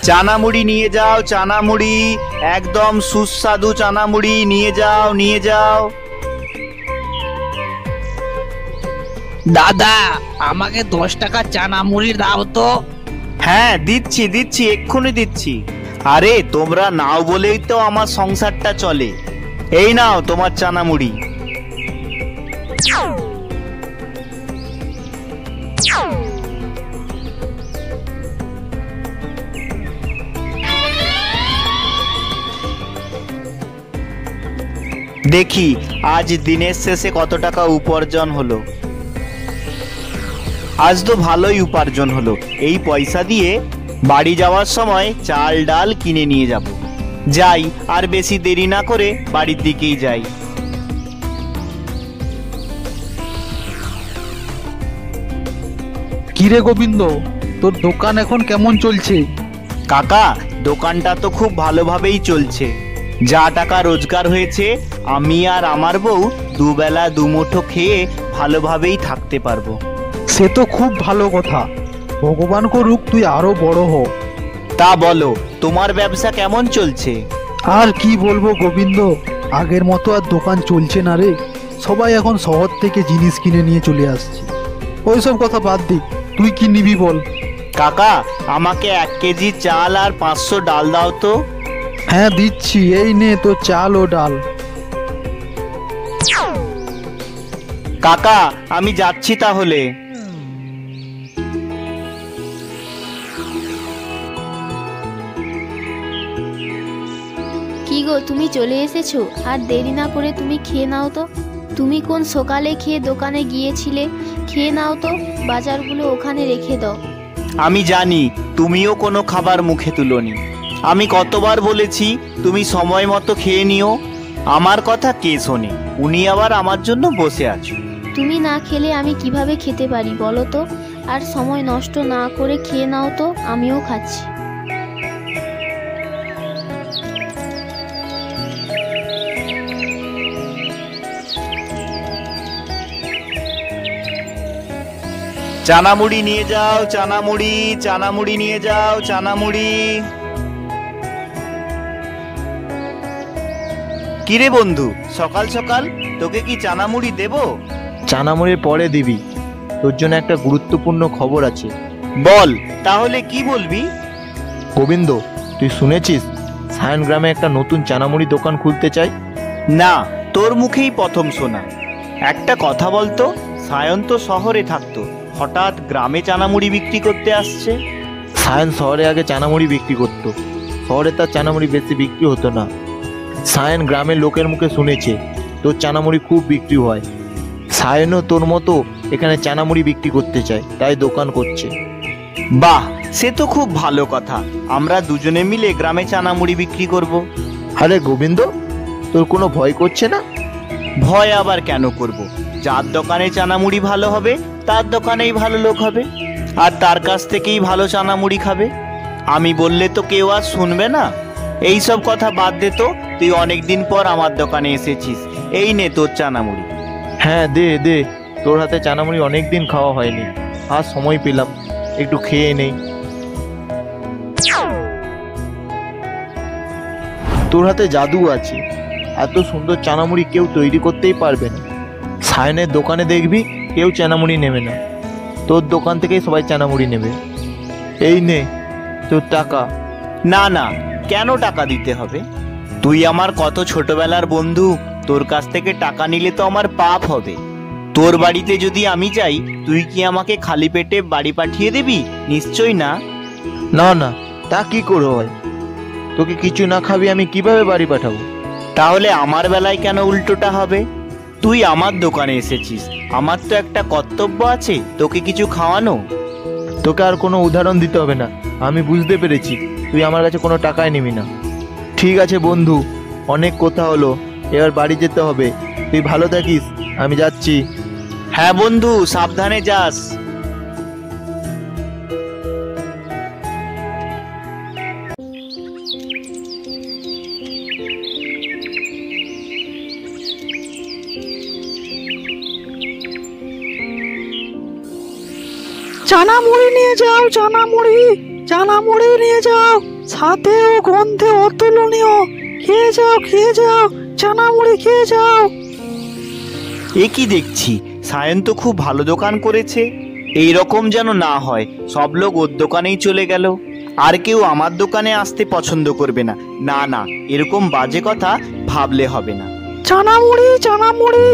চানা মুড়ি নিয়ে যাও, চানা মুড়ি, একদম সুস্বাদু চানা মুড়ি নিয়ে যাও, নিয়ে যাও। দাদা, আমাকে 10 টাকা চানা মুড়ি দাও তো। হ্যাঁ দিচ্ছি দিচ্ছি, এক্ষুনি দিচ্ছি। আরে তোমরা নাও বলেই তো আমার সংসারটা চলে। এই নাও তোমার চানা মুড়ি। দেখি আজ দিনের শেষে কত টাকা উপার্জন হলো। আজ তো ভালোই উপার্জন হলো। এই পয়সা দিয়ে বাড়ি যাওয়ার সময় চাল ডাল কিনে নিয়ে যাব। যাই, আর বেশি দেরি না করে বাড়ির দিকেই যাই। কিরে গোবিন্দ, তোর দোকান এখন কেমন চলছে? কাকা, দোকানটা তো খুব ভালোভাবেই চলছে। যা টাকা রোজগার হয়েছে আমি আর আমার বউ দুবেলা দুমুঠো খেয়ে ভালোভাবেই থাকতে পারবো। সে তো খুব ভালো কথা। ভগবান করুক তুই আরো বড় হ। তা বলো, তোমার ব্যবসা কেমন চলছে? আর কি বলবো গোবিন্দ, আগের মতো আর দোকান চলছে না রে। সবাই এখন শহর থেকে জিনিস কিনে নিয়ে চলে আসছে। ওইসব কথা বাদ দিক, তুই কি নিবি বল? কাকা, আমাকে 1 কেজি চাল আর 500 ডাল দাও তো। হ্যাঁ দিচ্ছি, এই নে তো চাল ও ডাল। কাকা, আমি যাচ্ছি তাহলে। কি গো, তুমি চলে এসেছো? আর দেরি না করে তুমি খেয়ে নাও তো। তুমি কোন সকালে খেয়ে দোকানে গিয়েছিলে? খেয়ে নাও তো, বাজারগুলো ওখানে রেখে দাও। আমি জানি তুমিও কোনো খাবার মুখে তুলোনি। আমি কতবার বলেছি তুমি সময় মতো খেয়ে নিও। আমার কথা কে শোনে? উনি আবার আমার জন্য বসে আছো। তুমি না খেলে আমি কিভাবে খেতে পারি বলো তো? আর সময় নষ্ট না করে খেয়ে নাও তো, আমিও খাচ্ছি। চানা মুড়ি নিয়ে যাও, চানা মুড়ি, চানা মুড়ি নিয়ে যাও, চানা মুড়ি। কিরে বন্ধু, সকাল সকাল তোকে কি চানা মুড়ি দেব? চানা মুড়ির পরে দিবি, তোর জন্য একটা গুরুত্বপূর্ণ খবর আছে। বল তাহলে, কি বলবি? গোবিন্দ, তুই শুনেছিস সায়ন গ্রামে একটা নতুন চানামুড়ি দোকান খুলতে চাই? না, তোর মুখেই প্রথম শোনা। একটা কথা বলতো, সায়ন তো শহরে থাকতো, হঠাৎ গ্রামে চানামুড়ি বিক্রি করতে আসছে? সায়ন শহরে আগে চানামুড়ি বিক্রি করতো। শহরে তার চানামুড়ি বেশি বিক্রি হতো না। সায়ন গ্রামের লোকের মুখে শুনেছে তোর চানামুড়ি খুব বিক্রি হয়। সায়নও তোর মতো এখানে চানামুড়ি বিক্রি করতে চায়, তাই দোকান করছে। বাহ, সে তো খুব ভালো কথা। আমরা দুজনে মিলে গ্রামে চানামুড়ি বিক্রি করব। আরে গোবিন্দ, তোর কোনো ভয় করছে না? ভয় আবার কেন করব? যার দোকানে চানামুড়ি ভালো হবে তার দোকানেই ভালো লোক হবে, আর তার কাছ থেকেই ভালো চানামুড়ি খাবে। আমি বললে তো কেউ আর শুনবে না। এই সব কথা বাদ দে তো, তুই অনেকদিন পর আমার দোকানে এসেছিস, এই নে তোর চানামুড়ি। হ্যাঁ দে দে, তোর হাতে চানামুড়ি অনেক দিন খাওয়া হয়নি, আর সময় পেলাম একটু খেয়ে নেই। তোর হাতে জাদু আছে, এত সুন্দর চানামুড়ি কেউ তৈরি করতেই পারবে না। সায়নের দোকানে দেখবি কেউ চানামুড়ি নেবে না, তোর দোকান থেকেই সবাই চানামুড়ি নেবে। এই নে তোর টাকা। না না, কেন টাকা দিতে হবে? তুই আমার কত ছোটবেলার বন্ধু, তোর কাছ থেকে টাকা নিলে তো আমার পাপ হবে। তোর বাড়িতে যদি আমি যাই, তুই কি আমাকে খালি পেটে বাড়ি পাঠিয়ে দিবি? নিশ্চয় না। না না, তা কি করে হয়? তোকে কিছু না খাবি আমি কিভাবে বাড়ি পাঠাবো? তাহলে আমার বেলায় কেন উল্টোটা হবে? তুই আমার দোকানে এসেছিস, আমার তো একটা কর্তব্য আছে তোকে কিছু খাওয়ানো। তোকে আর কোনো উদাহরণ দিতে হবে না, আমি বুঝতে পেরেছি তুই আমার কাছে কোনো টাকাই নিবি না। ঠিক আছে বন্ধু, অনেক কথা হলো, এবার বাড়ি যেতে হবে। তুই ভালো থাকিস, আমি যাচ্ছি। হ্যাঁ বন্ধু, সাবধানে যাস। চানা মুড়ি নিয়ে যাও, চানা মুড়ি নিয়ে যাও, সাথে ও গন্ধে অতুলনীয়। খেয়ে যাও চানা মুড়ি খেয়ে যাও। এ কি দেখছি, সায়ন তো খুব ভালো দোকান করেছে। এই রকম যেন না হয় সব লোক ওর দোকানেই চলে গেল, আর কেউ আমার দোকানে আসতে পছন্দ করবে না। না না, এরকম বাজে কথা ভাবলে হবে না। চানা মুড়ি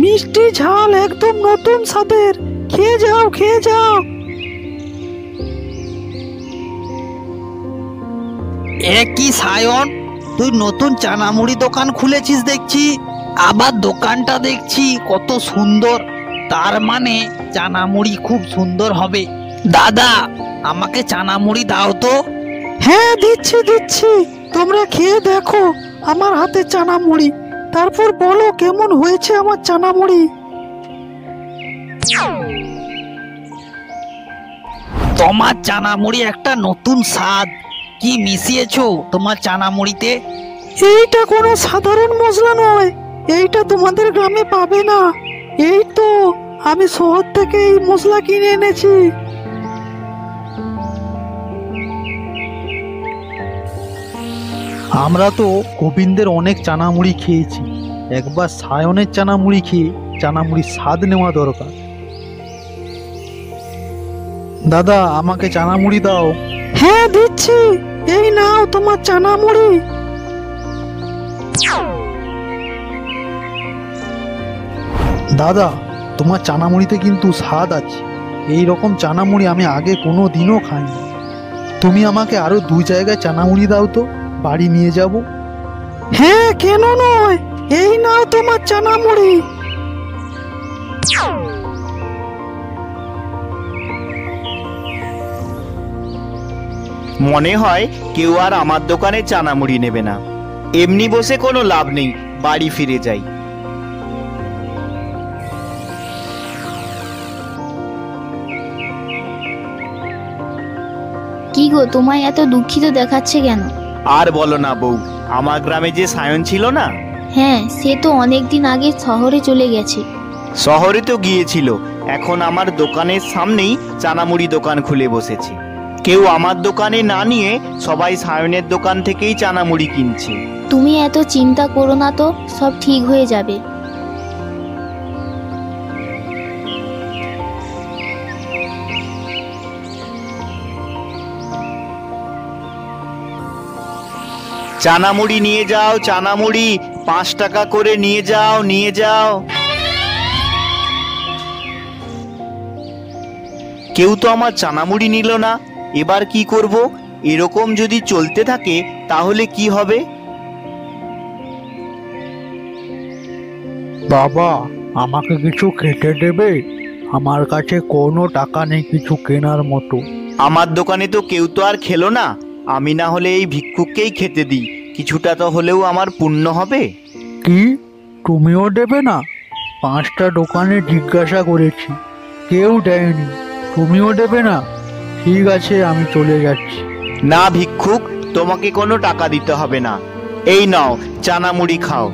মিষ্টি ঝাল একদম নতুন স্বাদের। খেয়ে যাও। এ কি সায়ন, তুই নতুন চানামুড়ি দোকান খুলেছিস দেখছি। আবার দোকানটা দেখছি কত সুন্দর, তার মানে চানামুড়ি খুব সুন্দর হবে। দাদা, আমাকে চানামুড়ি দাও তো। হ্যাঁ দিচ্ছি, তোমরা খেয়ে দেখো আমার হাতে চানা মুড়ি, তারপর বলো কেমন হয়েছে আমার চানা মুড়ি। তোমার চানামুড়ি একটা নতুন স্বাদ। কি মিশিয়েছো তোমার চানামুড়িতে? এইটা কোনো সাধারণ মশলা নয়, এইটা তোমাদের গ্রামে পাবে না। এই তো আমি শহর থেকে এই মশলা কিনে এনেছি। আমরা তো গোবিন্দের অনেক চানামুড়ি খেয়েছি, একবার সায়নের চানামুড়ি খেয়ে চানামুড়ির স্বাদ নেওয়া দরকার। দাদা, আমাকে চানামুড়ি দাও। হ্যাঁ দিচ্ছি, এই নাও তোমার চানামুড়ি। দাদা, তোমার চানামুড়িতে কিন্তু স্বাদ আছে। এই রকম চানামুড়ি আমি আগে কোনো দিনও খাইনি। তুমি আমাকে আরো 2 জায়গায় চানামুড়ি দাও তো, বাড়ি নিয়ে যাব। হ্যাঁ, কেন নয়, এই নাও তোমার চানামুড়ি। মনে হয় কেউ আর আমার দোকানে চানামুড়ি নেবে না। এমনি বসে কোনো লাভ নেই, বাড়ি ফিরে যাই। কি গো, তোমায় এত দুঃখিত দেখাচ্ছে কেন? আর বলো না বউ, আমার গ্রামে যে সায়ন ছিল না, হ্যাঁ, সে তো অনেকদিন আগে শহরে চলে গেছে। শহরে তো গিয়েছিল, এখন আমার দোকানের সামনেই চানামুড়ি দোকান খুলে বসেছে। কেউ আমার দোকানে না নিয়ে সবাই সায়নের দোকান থেকেই চানামুড়ি কিনছে। তুমি এত চিন্তা করো না তো, সব ঠিক হয়ে যাবে। চানামুড়ি নিয়ে যাও, চানামুড়ি 5 টাকা করে নিয়ে যাও। কেউ তো আমার চানামুড়ি নিল না, এবার কি করব? এরকম যদি চলতে থাকে তাহলে কি হবে? বাবা, আমাকে কিছু খেতে দেবে? আমার কাছে কোনো টাকা নেই কিছু কেনার মতো। আমার দোকানে তো কেউ তো আর খেলো না, আমি না হলে এই ভিক্ষুককেই খেতে দিই, কিছুটা তো হলেও আমার পুণ্য হবে। কি, তুমিও দেবে না? 5টা দোকানে জিজ্ঞাসা করেছি, কেউ দেয়নি, তুমিও দেবে না? ঠিক আছে, আমি চলে যাচ্ছি। না ভিক্ষুক, তোমাকে কোনো টাকা দিতে হবে না, এই নাও চানামুড়ি খাও।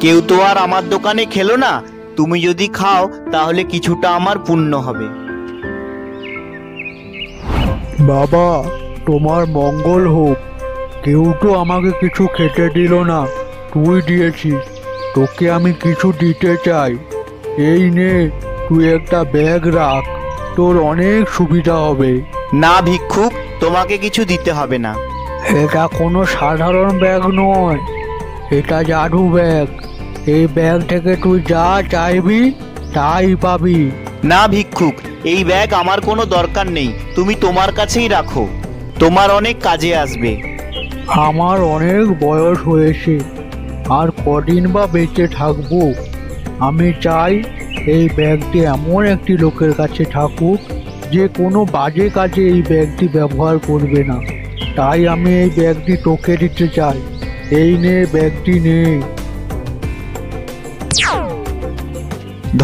কেউ তো আর আমার দোকানে খেলো না, তুমি যদি খাও তাহলে কিছুটা আমার পুণ্য হবে। বাবা, তোমার মঙ্গল হোক। কেউ তো আমাকে কিছু খেতে দিল না, তুই দিয়েছিস, তোকে আমি কিছু দিতে চাই। এই নে, তুই একটা ব্যাগ রাখ, তোর অনেক সুবিধা হবে। না ভিক্ষুক, তোমাকে কিছু দিতে হবে না। এটা কোনো সাধারণ ব্যাগ নয়, এটা জাদু ব্যাগ। এই ব্যাগ থেকে তুই যা চাইবি তাই পাবি। না ভিক্ষুক, এই ব্যাগ আমার কোনো দরকার নেই, তুমি তোমার কাছেই রাখো, তোমার অনেক কাজে আসবে। আমার অনেক বয়স হয়েছে, আর কদিন বা বেঁচে থাকবো। আমি চাই এই ব্যাগটি এমন একটি লোকের কাছে থাকুক যে কোনো বাজে কাজে এই ব্যাগটি ব্যবহার করবে না। তাই আমি এই ব্যাগটি তোকে দিতে চাই। এই নে, ব্যাগটি নে।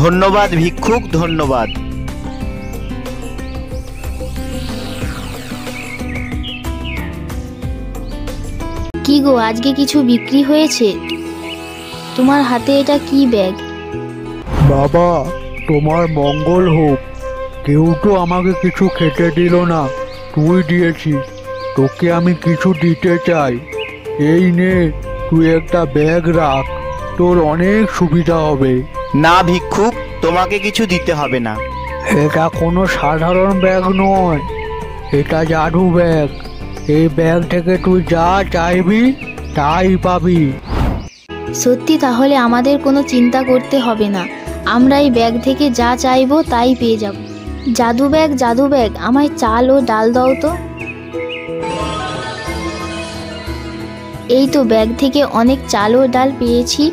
ধন্যবাদ ভিক্ষুক, ধন্যবাদ। কি গো, আজকে কিছু বিক্রি হয়েছে? তোমার হাতে এটা কি ব্যাগ? বাবা, তোমার মঙ্গল হোক। কেউ তো আমাকে কিছু খেতে দিল না, তুই দিয়েছিস। তোকে আমি কিছু দিতে চাই। এই নে, তুই একটা ব্যাগ রাখ, তোর অনেক সুবিধা হবে। না ভিক্ষুক, তোমাকে কিছু দিতে হবে না। এটা কোনো সাধারণ ব্যাগ নয়, এটা জাদু ব্যাগ। এই ব্যাগ থেকে তুই যা চাইবি তাই পাবি। সত্যি, তাহলে আমাদের কোনো চিন্তা করতে হবে না। আমরা এই ব্যাগ থেকে যা চাইবো তাই পেয়ে যাব। জাদু ব্যাগ, আমায় চাল ও ডাল দাও তো। এই তো ব্যাগ থেকে অনেক চাল ও ডাল পেয়েছি।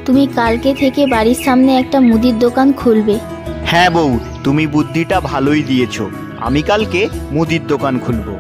তুমি কালকে থেকে বাড়ির সামনে একটা মুদির দোকান খুলবে। হ্যাঁ বউ, তুমি বুদ্ধিটা ভালোই দিয়েছো। আমি কালকে মুদির দোকান খুলবো।